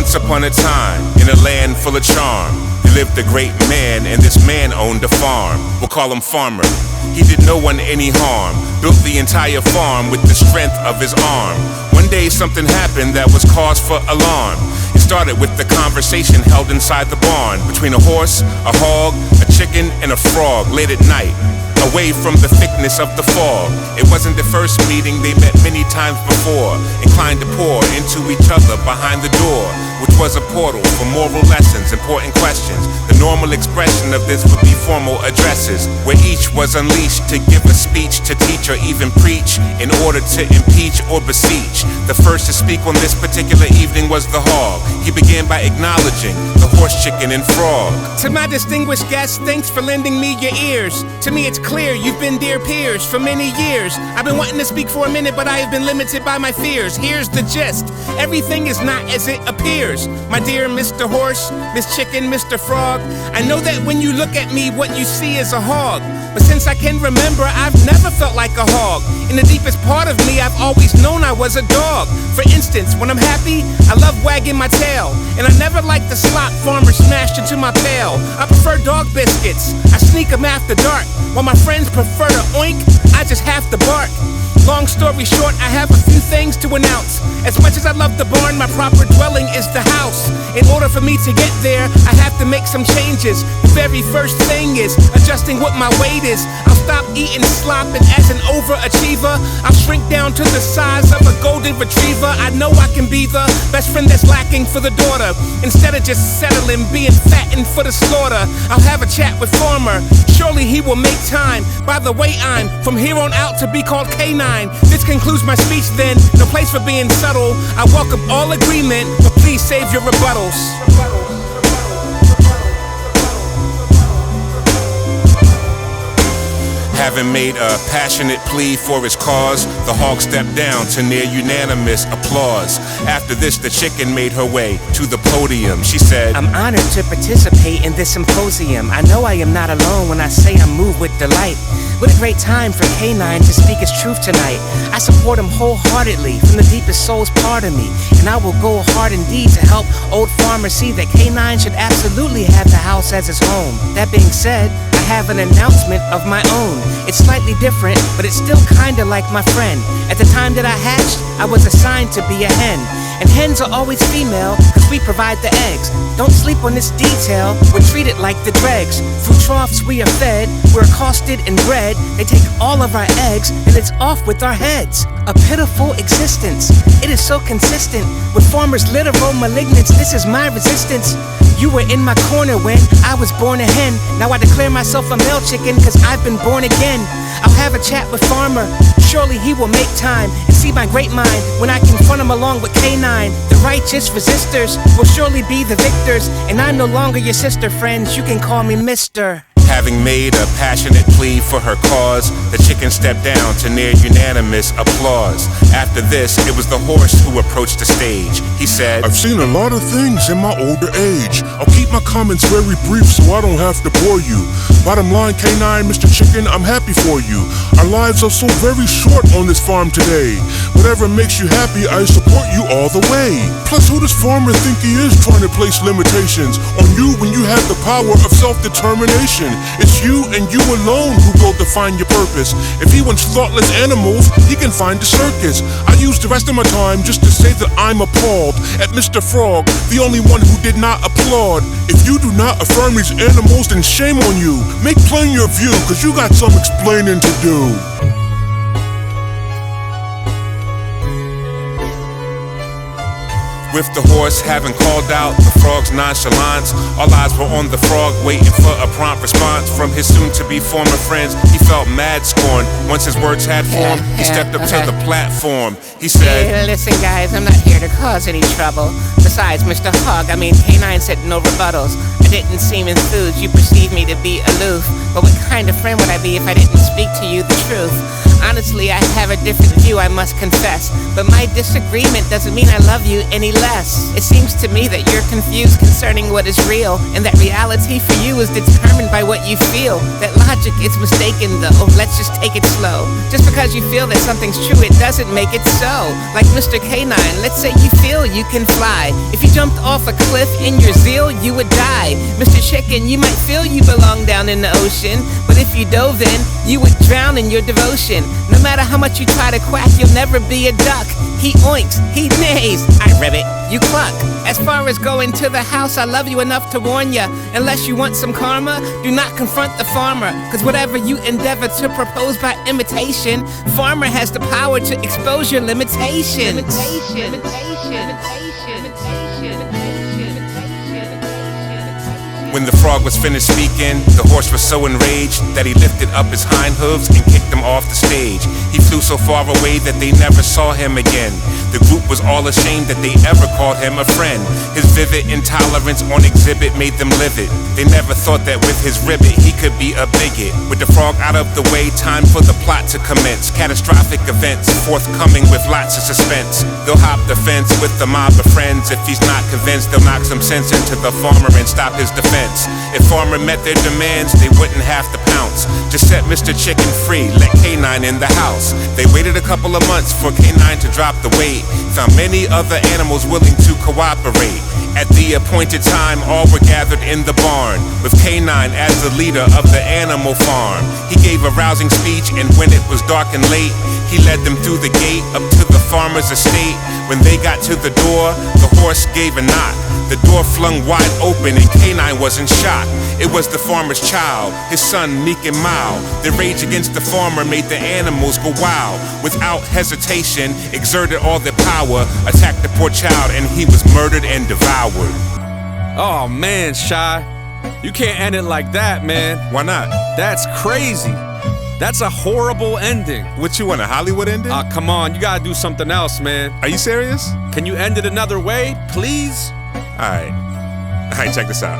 Once upon a time, in a land full of charm, there lived a great man, and this man owned a farm. We'll call him Farmer. He did no one any harm, built the entire farm with the strength of his arm. One day something happened that was cause for alarm. It started with the conversation held inside the barn between a horse, a hog, a chicken, and a frog late at night, away from the thickness of the fog. It wasn't the first meeting, they met many times before, inclined to pour into each other behind the door, which was a portal for moral lessons, important questions. The normal expression of this would be formal addresses, where each was unleashed to give a speech, to teach or even preach, in order to impeach or beseech. The first to speak on this particular evening was the hog. He began by acknowledging the horse, chicken, and frog. To my distinguished guests, thanks for lending me your ears. To me it's clear you've been dear peers for many years. I've been wanting to speak for a minute, but I have been limited by my fears. Here's the gist: everything is not as it appears. My dear Mr. Horse, Miss Chicken, Mr. Frog, I know that when you look at me, what you see is a hog. But since I can remember, I've never felt like a hog. In the deepest part of me, I've always known I was a dog. For instance, when I'm happy, I love wagging my tail, and I never like the slop Farmer smashed into my pail. I prefer dog biscuits, I sneak them after dark. While my friends prefer to oink, I just have to bark. Long story short, I have a few things to announce. As much as I love the barn, my proper dwelling is the house. In order for me to get there, I have to make some changes. The very first thing is adjusting what my weight is. I'll stop eating slop, and as an overachiever, I'll shrink down to the size of a golden retriever. I know I can be the best friend that's lacking for the daughter. Instead of just settling, being fattened for the slaughter, I'll have a chat with Farmer. Surely he will make time. By the way, I'm from here on out to be called K9. This concludes my speech then, no place for being subtle. I welcome all agreement, but please save your rebuttals. Having made a passionate plea for his cause, the hog stepped down to near unanimous applause. After this, the chicken made her way to the podium. She said, I'm honored to participate in this symposium. I know I am not alone when I say I'm moved with delight. What a great time for K9 to speak his truth tonight. I support him wholeheartedly from the deepest soul's part of me, and I will go hard indeed to help old farmers see that K9 should absolutely have the house as his home. That being said, I have an announcement of my own. It's slightly different, but it's still kinda like my friend. At the time that I hatched, I was assigned to be a hen. And hens are always female, cause we provide the eggs. Don't sleep on this detail, we're treated like the dregs. Through troughs we are fed, we're accosted and bred. They take all of our eggs, and it's off with our heads. A pitiful existence, it is so consistent. With farmers' literal malignance, this is my resistance. You were in my corner when I was born a hen. Now I declare myself a male chicken, cause I've been born again. I'll have a chat with Farmer, surely he will make time and see my great mind when I confront him along with K9. The righteous resistors will surely be the victors, and I'm no longer your sister, friends, you can call me Mr. Having made a passionate plea for her cause, the chicken stepped down to near unanimous applause. After this, it was the horse who approached the stage. He said, I've seen a lot of things in my older age. I'll keep my comments very brief so I don't have to bore you. Bottom line, K9, Mr. Chicken, I'm happy for you. Our lives are so very short on this farm today. Whatever makes you happy, I support you all the way. Plus, who does Farmer think he is trying to place limitations on you when you have the power of self-determination? It's you and you alone who will define your purpose. If he wants thoughtless animals, he can find a circus. I use the rest of my time just to say that I'm appalled at Mr. Frog, the only one who did not applaud. If you do not affirm these animals, then shame on you. Make plain your view, cause you got some explaining to do. With the horse having called out the frog's nonchalance, all eyes were on the frog, waiting for a prompt response from his soon-to-be former friends. He felt mad scorn. Once his words had form, he stepped up to the platform. He said, Hey, listen guys, I'm not here to cause any trouble. Besides, Mr. Hog, K9 said no rebuttals. I didn't seem enthused, you perceived me to be aloof. But what kind of friend would I be if I didn't speak to you the truth? Honestly, I have a different view, I must confess. But my disagreement doesn't mean I love you any less. It seems to me that you're confused concerning what is real, and that reality for you is determined by what you feel. That logic is mistaken though, let's just take it slow. Just because you feel that something's true, it doesn't make it so. Like Mr. K9, let's say you feel you can fly. If you jumped off a cliff in your zeal, you would die. Mr. Chicken, you might feel you belong down in the ocean, but if you dove in, you would drown in your devotion. No matter how much you try to quack, you'll never be a duck. He oinks, he neighs, I ribbit, you cluck. As far as going to the house, I love you enough to warn ya. Unless you want some karma, do not confront the farmer. Cause whatever you endeavor to propose by imitation, farmer has the power to expose your limitations. When the frog was finished speaking, the horse was so enraged that he lifted up his hind hooves and kicked them off the stage. He flew so far away that they never saw him again. The group was all ashamed that they ever called him a friend. His vivid intolerance on exhibit made them livid. They never thought that with his ribbit he could be a bigot. With the frog out of the way, time for the plot to commence. Catastrophic events forthcoming with lots of suspense. They'll hop the fence with the mob of friends. If he's not convinced, they'll knock some sense into the farmer and stop his defense. If farmer met their demands, they wouldn't have to pounce. Just set Mr. Chicken free, let K9 in the house. They waited a couple of months for K9 to drop the weight. Found many other animals willing to cooperate. At the appointed time, all were gathered in the barn, with K9 as the leader of the animal farm. He gave a rousing speech, and when it was dark and late, he led them through the gate up to the farmer's estate. When they got to the door, the horse gave a knock. The door flung wide open and K9 was in shock. It was the farmer's child, his son meek and mild. Their rage against the farmer made the animals go wild. Without hesitation, exerted all their power, attacked the poor child, and he was murdered and devoured. Oh man, Shai, you can't end it like that, man. Why not? That's crazy. That's a horrible ending. What you want, a Hollywood ending? Come on, you gotta do something else, man. Are you serious? Can you end it another way, please? Alright, check this out.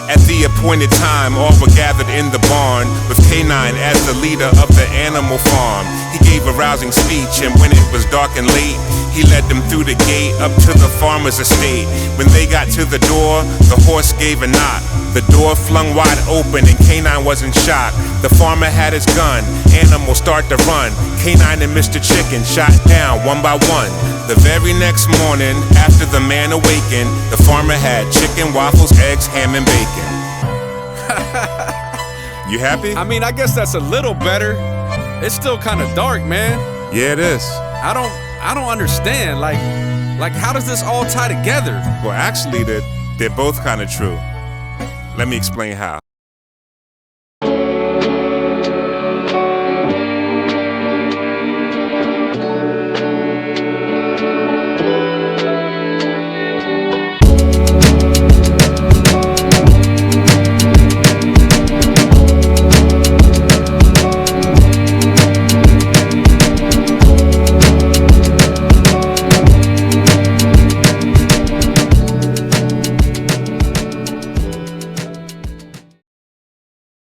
At the appointed time, all were gathered in the barn, with K9 as the leader of the animal farm. He gave a rousing speech, and when it was dark and late, he led them through the gate up to the farmer's estate. When they got to the door, the horse gave a knock. The door flung wide open and K9 was in shock. The farmer had his gun, animals start to run. K9 and Mr. Chicken shot down one by one. The very next morning, after the man awakened, the farmer had chicken, waffles, eggs, ham, and bacon. You happy? I mean, I guess that's a little better. It's still kind of dark, man. Yeah, it is. I don't understand. Like how does this all tie together? Well, actually, they're both kind of true. Let me explain how.